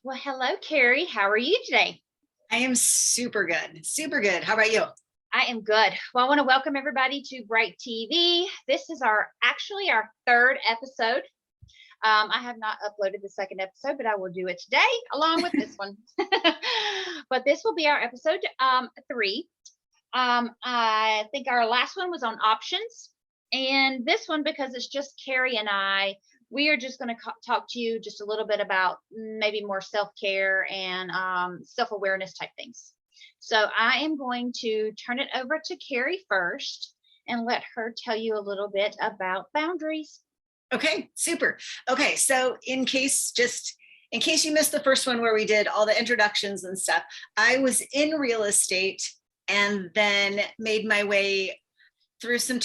Well, hello, Kari. How are you today? I am super good. Super good. How about you? I am good. Well, I want to welcome everybody to Bright TV. This is our third episode. I have not uploaded the second episode, but I will do it today along with this one. But this will be our episode three. I think our last one was on options, and this one, because it's just Kari and I, we are just going to talk to you just a little bit about maybe more self-care and self-awareness type things. So I am going to turn it over to Kari first and let her tell you a little bit about boundaries. Okay, super. Okay, so in case you missed the first one where we did all the introductions and stuff, I was in real estate and then made my way through some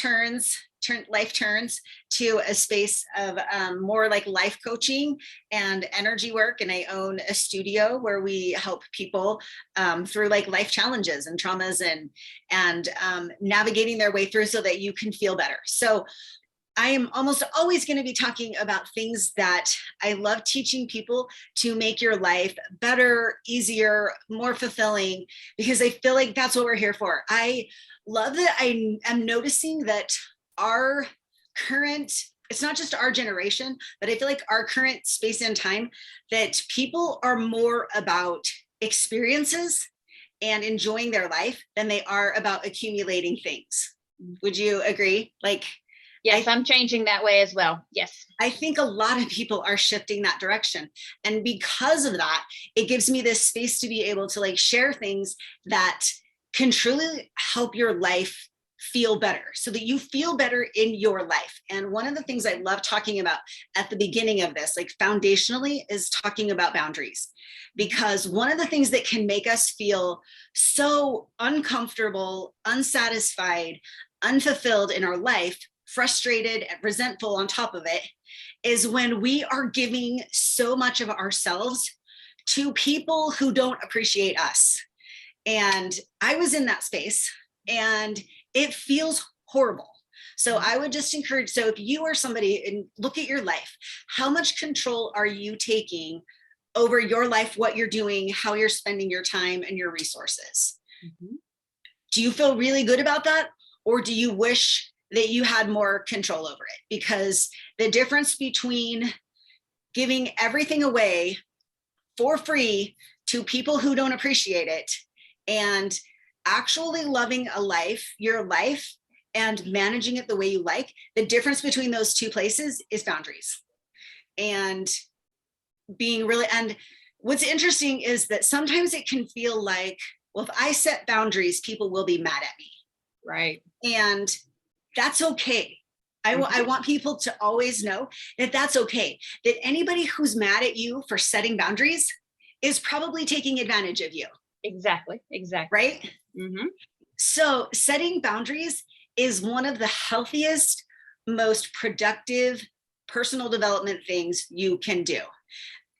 life turns to a space of more like life coaching and energy work. And I own a studio where we help people through like life challenges and traumas and navigating their way through so that you can feel better. So I am almost always going to be talking about things that I love teaching people to make your life better, easier, more fulfilling, because I feel like that's what we're here for. I love that I am noticing that our current, it's not just our generation, but I feel like our current space and time, that people are more about experiences and enjoying their life than they are about accumulating things. Would you agree? Yes, I'm changing that way as well. Yes. I think a lot of people are shifting that direction. And because of that, it gives me this space to be able to share things that can truly help your life feel better so that you feel better in your life. And one of the things I love talking about at the beginning of this, foundationally, is talking about boundaries. Because one of the things that can make us feel so uncomfortable, unsatisfied, unfulfilled in our life, frustrated and resentful on top of it, is when we are giving so much of ourselves to people who don't appreciate us. And I was in that space and it feels horrible. So I would just encourage, so if you are somebody and look at your life, how much control are you taking over your life, what you're doing, how you're spending your time and your resources? Mm-hmm. Do you feel really good about that? Or do you wish that you had more control over it? Because the difference between giving everything away for free to people who don't appreciate it and actually loving your life and managing it the way you like, the difference between those two places is boundaries. And and what's interesting is that sometimes it can feel like, well, if I set boundaries, people will be mad at me. Right. And that's okay. I want people to always know that that's okay. That anybody who's mad at you for setting boundaries is probably taking advantage of you. Exactly. Right? Mm-hmm. So setting boundaries is one of the healthiest, most productive personal development things you can do.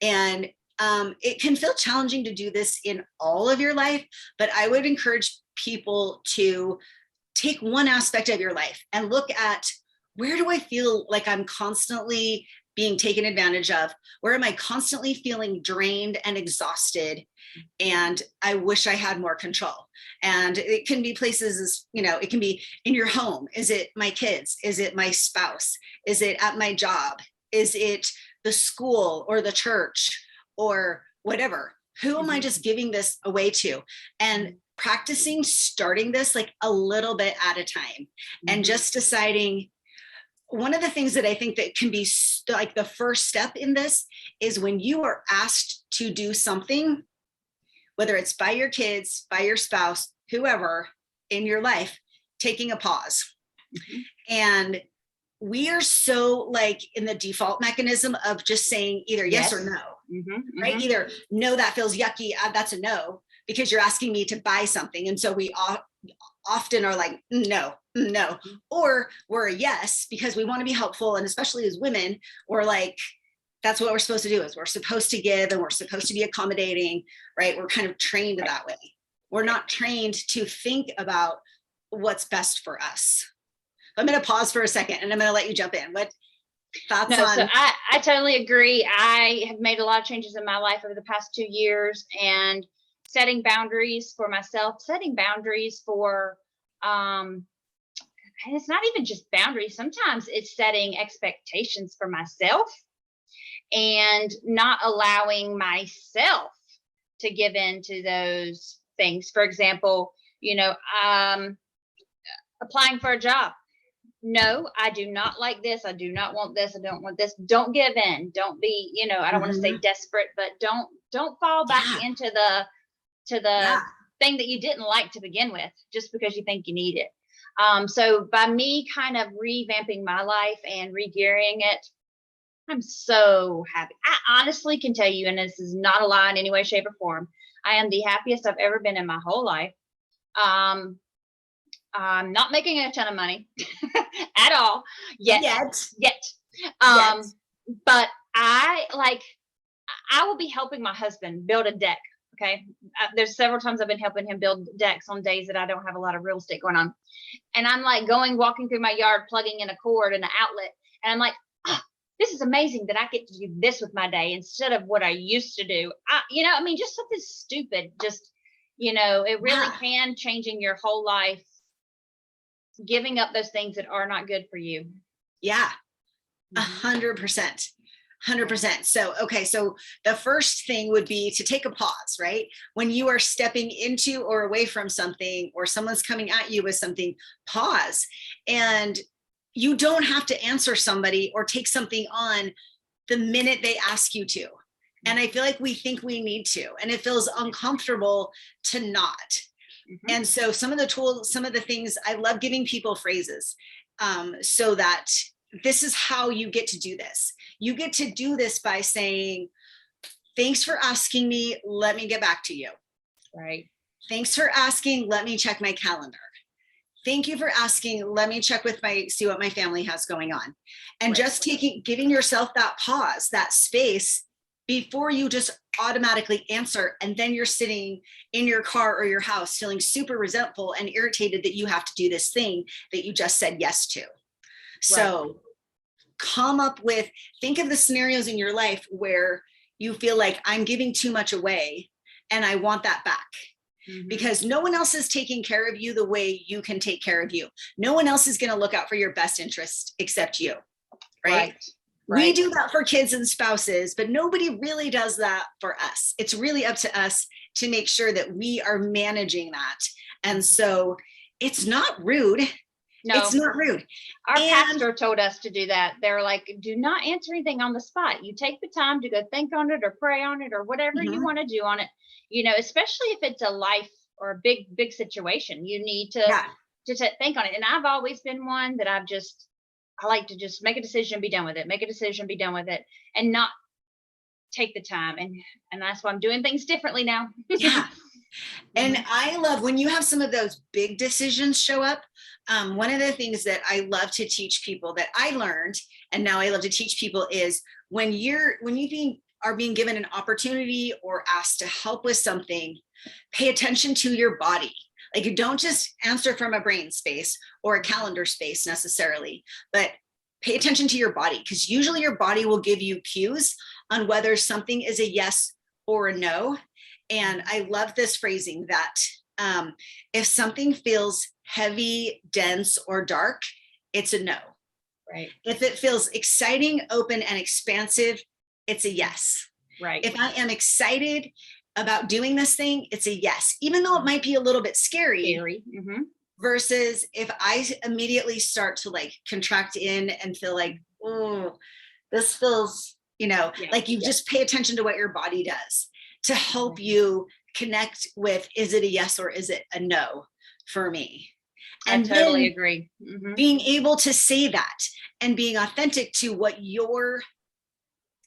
And it can feel challenging to do this in all of your life, but I would encourage people to take one aspect of your life and look at, where do I feel like I'm constantly being taken advantage of? Where am I constantly feeling drained and exhausted? And I wish I had more control. And it can be places, it can be in your home. Is it my kids? Is it my spouse? Is it at my job? Is it the school or the church or whatever? Who am I just giving this away to? And practicing starting this a little bit at a time, and just deciding. One of the things that I think that can be the first step in this is when you are asked to do something, whether it's by your kids, by your spouse, whoever in your life, taking a pause. Mm-hmm. And we are so in the default mechanism of just saying either yes or no, mm-hmm. right? Mm-hmm. Either no, that feels yucky, that's a no, because you're asking me to buy something. And so we often are no, or we're a yes because we want to be helpful. And especially as women, we're that's what we're supposed to do, is we're supposed to give and we're supposed to be accommodating, right? We're kind of trained that way. We're not trained to think about what's best for us. I'm going to pause for a second and I'm going to let you jump in. thoughts No, so on? I totally agree. I have made a lot of changes in my life over the past 2 years, and setting boundaries for myself, setting boundaries for, and it's not even just boundaries. Sometimes it's setting expectations for myself and not allowing myself to give in to those things. For example, applying for a job. No, I do not like this. I do not want this. I don't want this. Don't give in. Don't be, I don't want to say Mhm. desperate, but don't fall back Yeah, into the yeah, thing that you didn't like to begin with just because you think you need it. So by me kind of revamping my life and regearing it, I'm so happy. I honestly can tell you, and this is not a lie in any way, shape, or form, I am the happiest I've ever been in my whole life. Um, I'm not making a ton of money at all yet, yet, yet. yet. But I will be helping my husband build a deck. Okay. There's several times I've been helping him build decks on days that I don't have a lot of real estate going on. And I'm like walking through my yard, plugging in a cord and an outlet. And I'm like, oh, this is amazing that I get to do this with my day instead of what I used to do. Just something stupid. Just, it really Yeah, can changing your whole life, giving up those things that are not good for you. yeah, Mhm. 100%. 100%. So, okay. So the first thing would be to take a pause, right? When you are stepping into or away from something, or someone's coming at you with something, pause. And you don't have to answer somebody or take something on the minute they ask you to. And I feel like we think we need to, and it feels uncomfortable to not. Mhm. And so some of the tools, some of the things, I love giving people phrases, so that this is how you get to do this. You get to do this by saying, thanks for asking me. Let me get back to you. Right. Thanks for asking. Let me check my calendar. Thank you for asking. Let me check with see what my family has going on. And Right. just giving yourself that pause, that space before you just automatically answer. And then you're sitting in your car or your house feeling super resentful and irritated that you have to do this thing that you just said yes to. Right. So think of the scenarios in your life where you feel like, I'm giving too much away and I want that back. Mhm. Because no one else is taking care of you the way you can take care of you. No one else is going to look out for your best interest except you, right? Right. We Right. do that for kids and spouses, but nobody really does that for us. It's really up to us to make sure that we are managing that. And so it's not rude. No, It's not rude. our And pastor told us to do that. They're like, do not answer anything on the spot. You take the time to go think on it or pray on it or whatever you want to do on it, especially if it's a life or a big, big situation. You need to yeah, think on it. And I've always been one that I like to just make a decision, be done with it, make a decision, be done with it, and not take the time. And that's why I'm doing things differently now. yeah. And Mhm. I love when you have some of those big decisions show up. One of the things that I love to teach people that I learned, and now I love to teach people, is when you are being given an opportunity or asked to help with something, pay attention to your body. Like, you don't just answer from a brain space or a calendar space necessarily, but pay attention to your body, because usually your body will give you cues on whether something is a yes or a no. And I love this phrasing that, if something feels heavy, dense, or dark, it's a no. Right. If it feels exciting, open, and expansive, it's a yes. Right. If I am excited about doing this thing, it's a yes, even though it might be a little bit scary. Scary. Mm-hmm. Versus if I immediately start to like contract in and feel like, oh, this feels, Yeah. like you just pay attention to what your body does to help you connect with, is it a yes or is it a no for me? I And totally then agree. Mm-hmm. being able to say that and being authentic to what your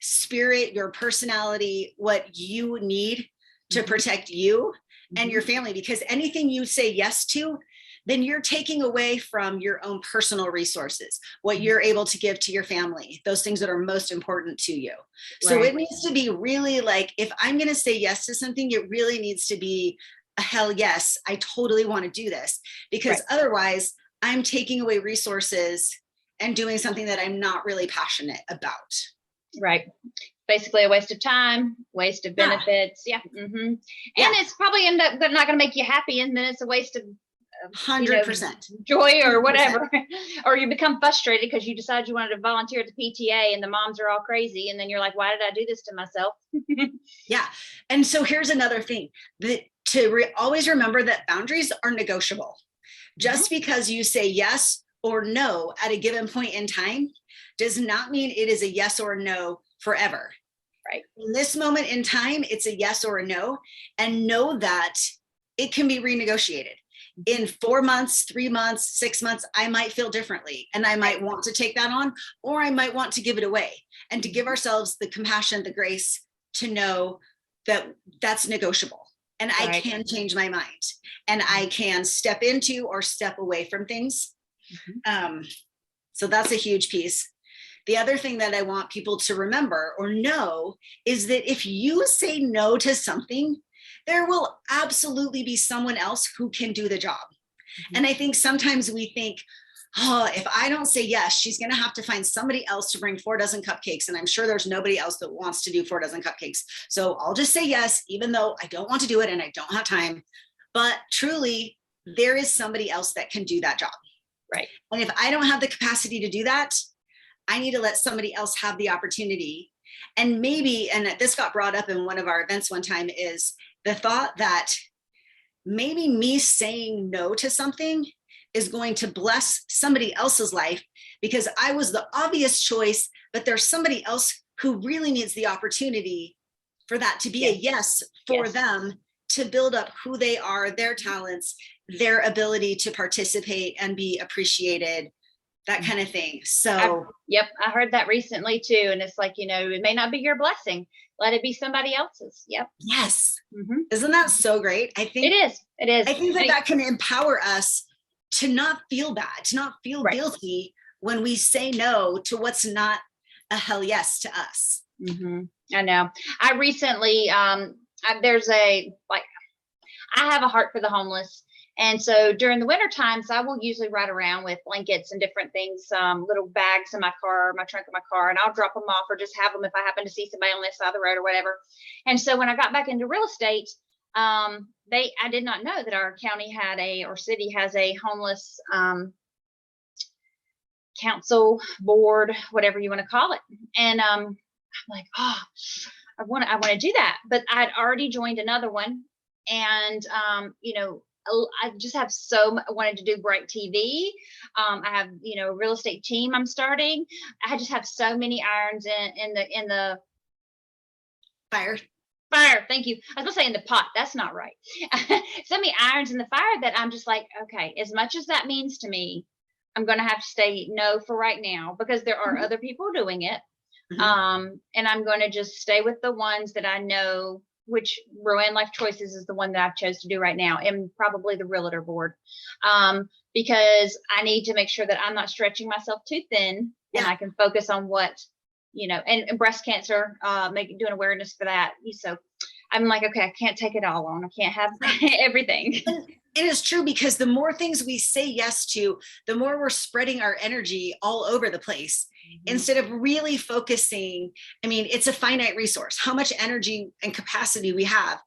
spirit, your personality, what you need to protect you and your family. Because anything you say yes to, then you're taking away from your own personal resources, what you're able to give to your family, those things that are most important to you. So Right. it needs to be really like, if I'm going to say yes to something, it really needs to be a hell yes, I totally want to do this. Because Right. otherwise, I'm taking away resources and doing something that I'm not really passionate about. Right. Basically a waste of time, waste of benefits. Yeah. And it's probably not going to make you happy. And then it's a waste of 100%. Joy or whatever. Or you become frustrated because you decide you wanted to volunteer at the PTA and the moms are all crazy. And then you're like, why did I do this to myself? Yeah. And so here's another thing that always remember that boundaries are negotiable. Just because you say yes or no at a given point in time does not mean it is a yes or a no forever. Right. In this moment in time, it's a yes or a no, and know that it can be renegotiated. In 4 months, 3 months, 6 months, I might feel differently and I might want to take that on, or I might want to give it away, and to give ourselves the compassion, the grace to know that that's negotiable and I can change my mind and I can step into or step away from things. So that's a huge piece. The other thing that I want people to remember or know is that if you say no to something, there will absolutely be someone else who can do the job. And I think sometimes we think, oh, if I don't say yes, she's going to have to find somebody else to bring 4 dozen cupcakes. And I'm sure there's nobody else that wants to do 4 dozen cupcakes. So I'll just say yes, even though I don't want to do it and I don't have time. But truly, there is somebody else that can do that job. Right. And if I don't have the capacity to do that, I need to let somebody else have the opportunity. And maybe, and this got brought up in one of our events one time, is the thought that maybe me saying no to something is going to bless somebody else's life because I was the obvious choice, but there's somebody else who really needs the opportunity for that to be a yes for them to build up who they are, their talents, their ability to participate and be appreciated, that kind of thing. So I heard that recently too. And it's like, it may not be your blessing. Let it be somebody else's. Yes. Isn't that so great? I think it is. I think that can empower us to not feel bad, to not feel guilty when we say no to what's not a hell yes to us. I know. I recently, I have a heart for the homeless. And so during the winter times, I will usually ride around with blankets and different things, little bags in my car, my trunk of my car, and I'll drop them off or just have them if I happen to see somebody on this side of the road or whatever. And so when I got back into real estate, I did not know that our county city has a homeless council, board, whatever you want to call it. And I'm like, oh, I want to do that. But I'd already joined another one. And, I just have wanted to do Bright TV. I have, a real estate team I'm starting. I just have so many irons in the fire. Thank you. I was gonna say in the pot. That's not right. So many irons in the fire that I'm just like, okay, as much as that means to me, I'm going to have to say no for right now because there are other people doing it. And I'm going to just stay with the ones that I know, which Rowan Life Choices is the one that I've chose to do right now, and probably the realtor board, because I need to make sure that I'm not stretching myself too thin and I can focus on what, and breast cancer, doing awareness for that. So I'm like, okay, I can't take it all on. I can't have everything. It is true, because the more things we say yes to, the more we're spreading our energy all over the place instead of really focusing. I mean, it's a finite resource. How much energy and capacity we have,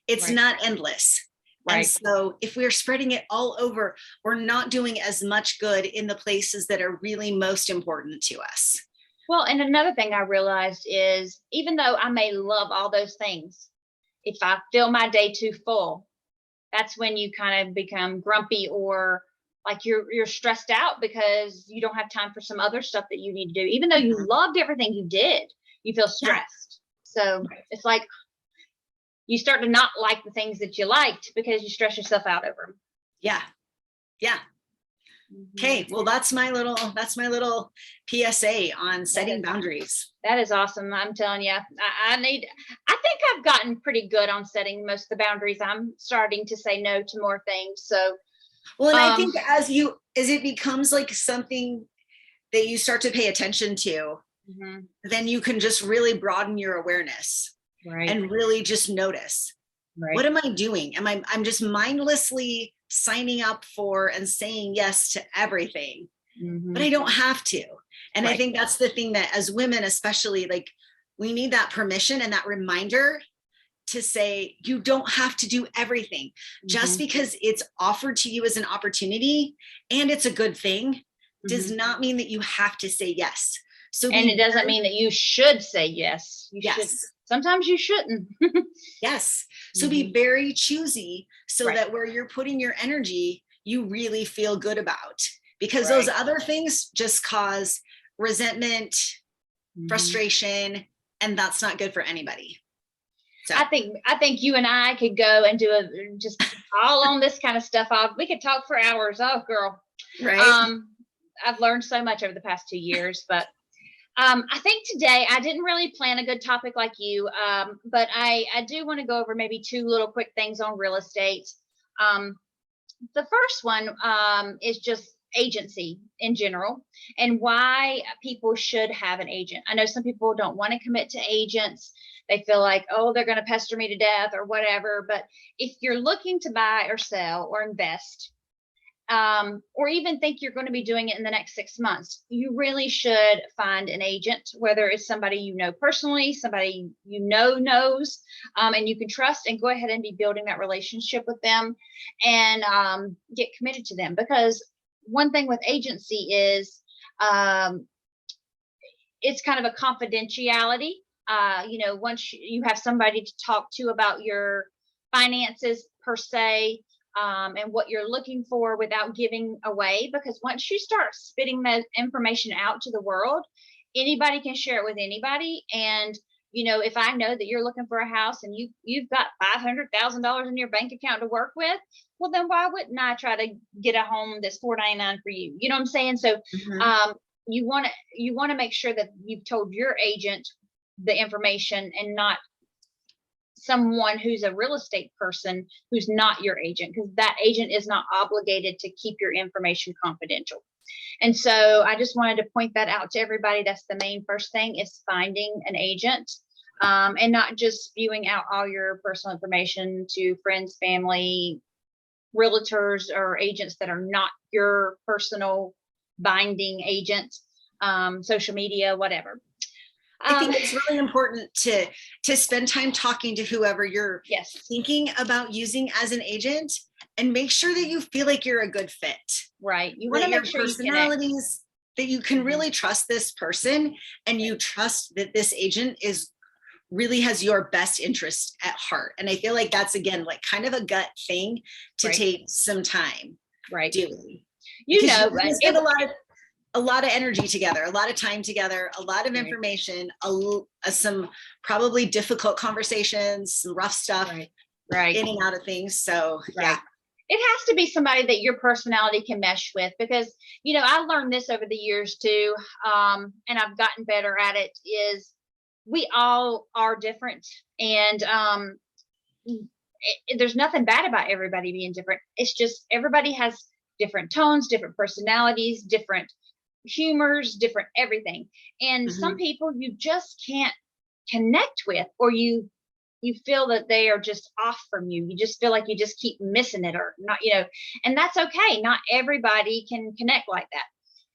it's not endless. And so if we're spreading it all over, we're not doing as much good in the places that are really most important to us. Well, and another thing I realized is, even though I may love all those things, if I feel my day too full, that's when you kind of become grumpy, or like you're stressed out because you don't have time for some other stuff that you need to do. Even though you loved everything you did, you feel stressed. So it's like you start to not like the things that you liked because you stress yourself out over them. Yeah. Okay, well, that's my little PSA on setting boundaries. That is awesome. I'm telling you, I think I've gotten pretty good on setting most of the boundaries. I'm starting to say no to more things. So, well, and I think as it becomes like something that you start to pay attention to, then you can just really broaden your awareness and really just notice, what am I doing? I'm just mindlessly signing up for and saying yes to everything. but I don't have to. And I think that's the thing that as women, especially, like, we need that permission and that reminder to say, you don't have to do everything. Just because it's offered to you as an opportunity and it's a good thing does not mean that you have to say yes. So, and it doesn't mean that you should say yes. You should. Sometimes you shouldn't. Yes. So be very choosy so that where you're putting your energy, you really feel good about, because those other things just cause resentment, frustration, and that's not good for anybody. So I think you and I could go and do just all on this kind of stuff. We could talk for hours. Oh, girl. Right. I've learned so much over the past 2 years, but I think today I didn't really plan a good topic like you, but I do want to go over maybe 2 little quick things on real estate. The first one is just agency in general and why people should have an agent. I know some people don't want to commit to agents. They feel like, oh, they're going to pester me to death or whatever. But if you're looking to buy or sell or invest, or even think you're going to be doing it in the next 6 months, you really should find an agent, whether it's somebody you know personally, somebody you know knows, and you can trust, and go ahead and be building that relationship with them and get committed to them. Because one thing with agency is it's kind of a confidentiality. Once you have somebody to talk to about your finances per se, and what you're looking for without giving away, because once you start spitting that information out to the world, anybody can share it with anybody. And if I know that you're looking for a house and you've got $500,000 in your bank account to work with, well, then why wouldn't I try to get a home that's $499 for you? You know what I'm saying? So you want to make sure that you've told your agent the information and not someone who's a real estate person who's not your agent, because that agent is not obligated to keep your information confidential. And so I just wanted to point that out to everybody. That's the main first thing, is finding an agent, and not just spewing out all your personal information to friends, family, realtors, or agents that are not your personal binding agent, social media, whatever. I think it's really important to spend time talking to whoever you're thinking about using as an agent, and make sure that you feel like you're a good fit. Right. You want to make sure personalities, that you can really trust this person, and you trust that this agent really has your best interest at heart. And I feel like that's, again, like kind of a gut thing to take some time doing. You spend a lot of energy together, a lot of time together, a lot of information, some probably difficult conversations, some rough stuff, in and out of things. So yeah. It has to be somebody that your personality can mesh with, because, I learned this over the years too. And I've gotten better at it, is we all are different. And there's nothing bad about everybody being different. It's just everybody has different tones, different personalities, different humors, different everything. And some people you just can't connect with, or you feel that they are just off from you. You just feel like you just keep missing it, or not, and that's okay. Not everybody can connect like that.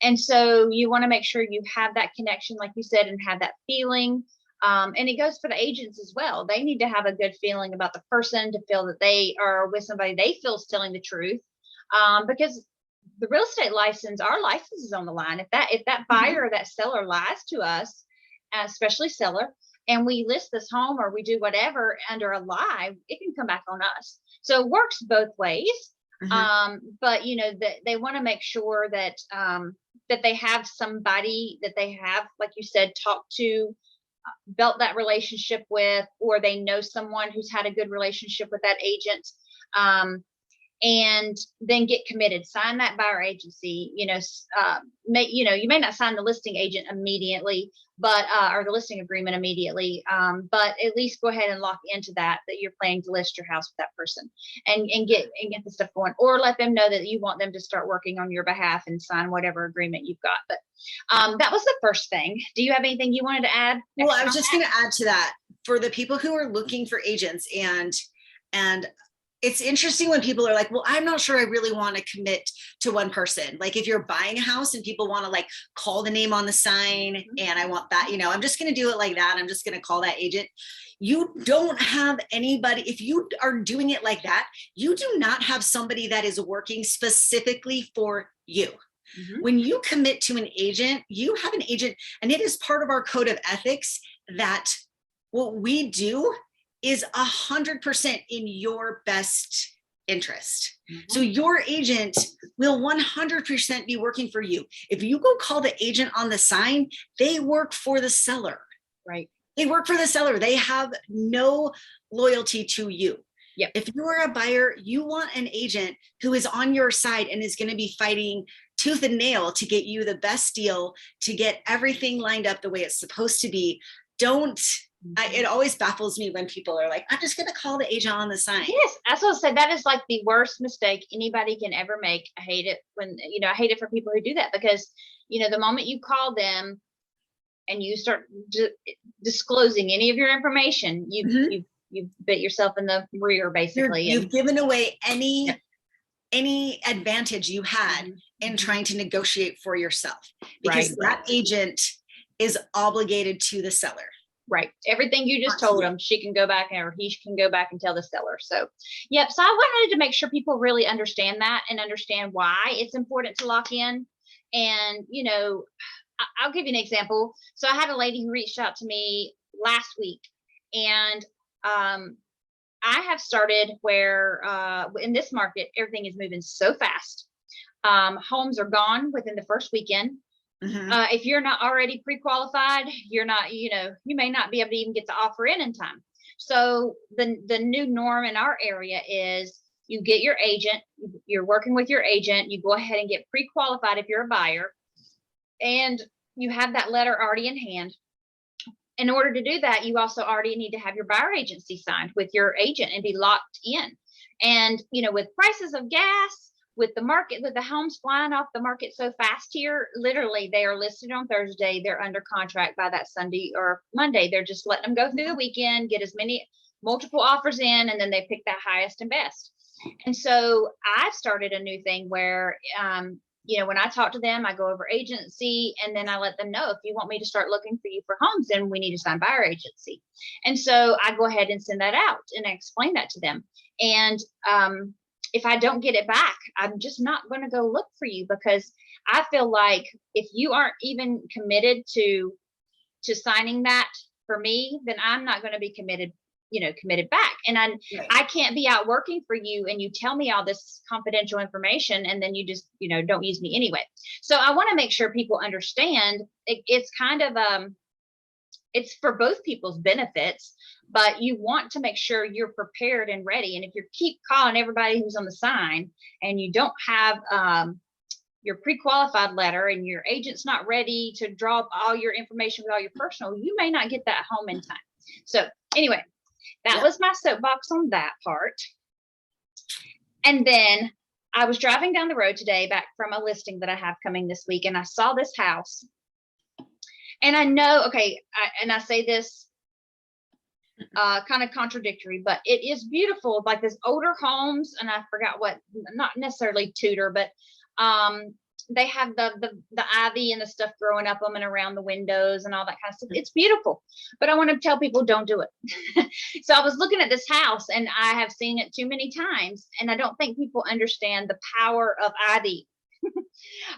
And so you want to make sure you have that connection, like you said, and have that feeling. And it goes for the agents as well. They need to have a good feeling about the person, to feel that they are with somebody they feel is telling the truth. Because the real estate license, our license is on the line. If that buyer or that seller lies to us, especially seller, and we list this home or we do whatever under a lie, it can come back on us. So it works both ways. But they want to make sure that that they have somebody that they have, like you said, talk to, built that relationship with, or they know someone who's had a good relationship with that agent. And then get committed, sign that buyer agency, you may not sign the listing agent immediately, but, or the listing agreement immediately. But at least go ahead and lock into that you're planning to list your house with that person, and get the stuff going, or let them know that you want them to start working on your behalf and sign whatever agreement you've got. But that was the first thing. Do you have anything you wanted to add? Well, I was just going to add to that, for the people who are looking for agents, and it's interesting when people are like, well, I'm not sure I really want to commit to one person. Like if you're buying a house and people want to like call the name on the sign and I want that, I'm just going to do it like that. I'm just going to call that agent. You don't have anybody, if you are doing it like that, you do not have somebody that is working specifically for you. When you commit to an agent, you have an agent, and it is part of our code of ethics that what we do is 100% in your best interest. So your agent will 100% be working for you. If you go call the agent on the sign, they work for the seller. Right. They work for the seller. They have no loyalty to you. Yep. If you are a buyer, you want an agent who is on your side and is going to be fighting tooth and nail to get you the best deal, to get everything lined up the way it's supposed to be. It always baffles me when people are like, I'm just going to call the agent on the sign. Yes, I was say that is like the worst mistake anybody can ever make. I hate it when, I hate it for people who do that, because, the moment you call them and you start disclosing any of your information, you've bit yourself in the rear, basically. You've given away any advantage you had in trying to negotiate for yourself, because that agent is obligated to the seller. Right. Everything you just told them, she can go back, or he can go back and tell the seller. So, yep. So I wanted to make sure people really understand that and understand why it's important to lock in. And, I'll give you an example. So I had a lady who reached out to me last week, and I have started where in this market, everything is moving so fast. Homes are gone within the first weekend. If you're not already pre-qualified, you're not, you may not be able to even get the offer in time. So the new norm in our area is you get your agent, you're working with your agent, you go ahead and get pre-qualified if you're a buyer, and you have that letter already in hand. In order to do that, you also already need to have your buyer agency signed with your agent and be locked in. And, with prices of gas, with the market, with the homes flying off the market so fast here, literally they are listed on Thursday. They're under contract by that Sunday or Monday. They're just letting them go through the weekend, get as many multiple offers in, and then they pick that highest and best. And so I've started a new thing where, when I talk to them, I go over agency, and then I let them know, if you want me to start looking for you for homes, then we need to sign buyer agency. And so I go ahead and send that out and I explain that to them. And, if I don't get it back, I'm just not going to go look for you, because I feel like if you aren't even committed to signing that for me, then I'm not going to be committed back. And I can't be out working for you and you tell me all this confidential information and then you just, don't use me anyway. So I want to make sure people understand it's kind of, it's for both people's benefits, but you want to make sure you're prepared and ready. And if you keep calling everybody who's on the sign and you don't have your pre-qualified letter and your agent's not ready to draw up all your information with all your personal, you may not get that home in time. So anyway, that was my soapbox on that part. And then I was driving down the road today back from a listing that I have coming this week, and I saw this house. And I know, I say this kind of contradictory, but it is beautiful, like this older homes, and I forgot what, not necessarily Tudor, but they have the ivy and the stuff growing up them and around the windows and all that kind of stuff. It's beautiful, but I want to tell people, don't do it. So I was looking at this house, and I have seen it too many times, and I don't think people understand the power of ivy.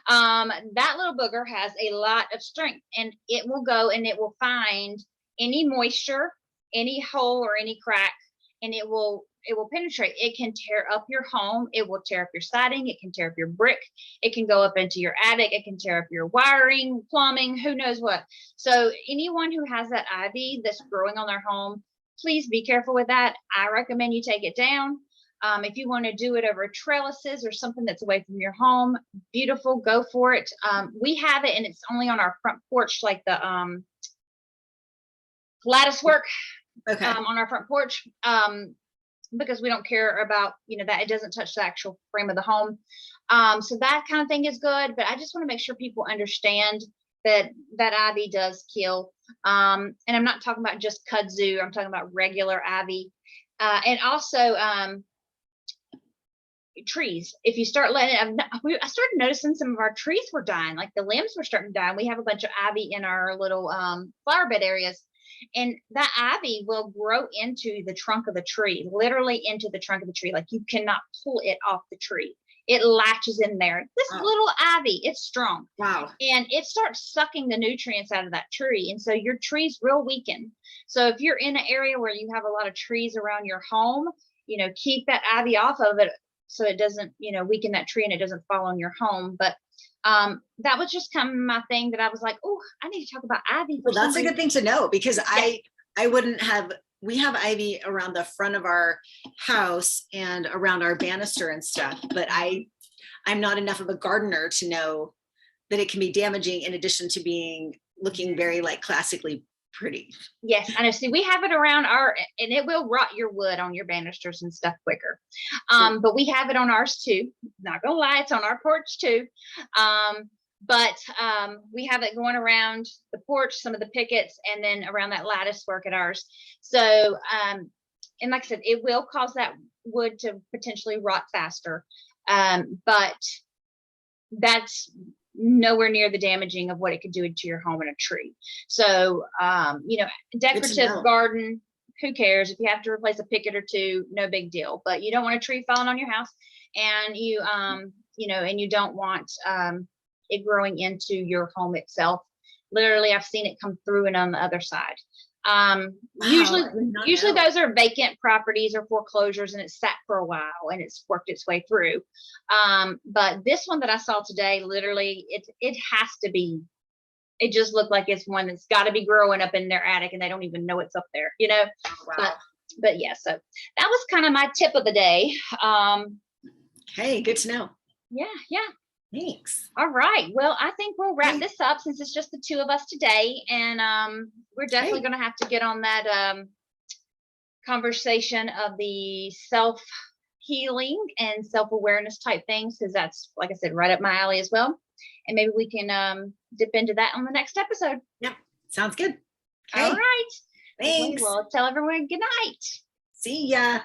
That little booger has a lot of strength, and it will go and it will find any moisture, any hole or any crack, and it will penetrate. It can tear up your home. It will tear up your siding. It can tear up your brick. It can go up into your attic. It can tear up your wiring, plumbing, who knows what. So anyone who has that ivy that's growing on their home, please be careful with that. I recommend you take it down. If you want to do it over trellises or something that's away from your home, beautiful, go for it. We have it, and it's only on our front porch, like the lattice work on our front porch, because we don't care about, that it doesn't touch the actual frame of the home. So that kind of thing is good, but I just want to make sure people understand that ivy does kill. And I'm not talking about just kudzu. I'm talking about regular ivy. And also, trees. If you start letting I started noticing some of our trees were dying, like the limbs were starting to die. We have a bunch of ivy in our little flower bed areas, and that ivy will grow into the trunk of the tree, literally into the trunk of the tree. Like you cannot pull it off the tree. It latches in there. This little ivy, it's strong. Wow. And it starts sucking the nutrients out of that tree. And so your tree's real weakened. So if you're in an area where you have a lot of trees around your home, keep that ivy off of it so it doesn't, weaken that tree and it doesn't fall on your home. But that was just kind of my thing that I was like, oh, I need to talk about ivy. Well, that's a good thing to know, because I wouldn't have, we have ivy around the front of our house and around our banister and stuff, but I'm not enough of a gardener to know that it can be damaging in addition to looking very like classically pretty. Yes, I know. See, we have it around and it will rot your wood on your banisters and stuff quicker. But we have it on ours too. Not gonna lie, it's on our porch too. But we have it going around the porch, some of the pickets, and then around that lattice work at ours. So, and like I said, it will cause that wood to potentially rot faster. But that's nowhere near the damaging of what it could do to your home and a tree. So, decorative garden, who cares? If you have to replace a picket or two, no big deal. But you don't want a tree falling on your house, and you don't want it growing into your home itself. Literally, I've seen it come through and on the other side. Usually those are vacant properties or foreclosures, and it's sat for a while and it's worked its way through. But this one that I saw today, literally, it has to be. It just looked like it's one that's got to be growing up in their attic, and they don't even know it's up there. Wow. But yeah, so that was kind of my tip of the day. Hey, good to know. Yeah. Thanks. All right. Well, I think we'll wrap this up since it's just the two of us today. And we're definitely going to have to get on that conversation of the self-healing and self-awareness type things, because that's, like I said, right up my alley as well. And maybe we can dip into that on the next episode. Yep. Sounds good. Okay. All right. Thanks. Well, tell everyone good night. See ya.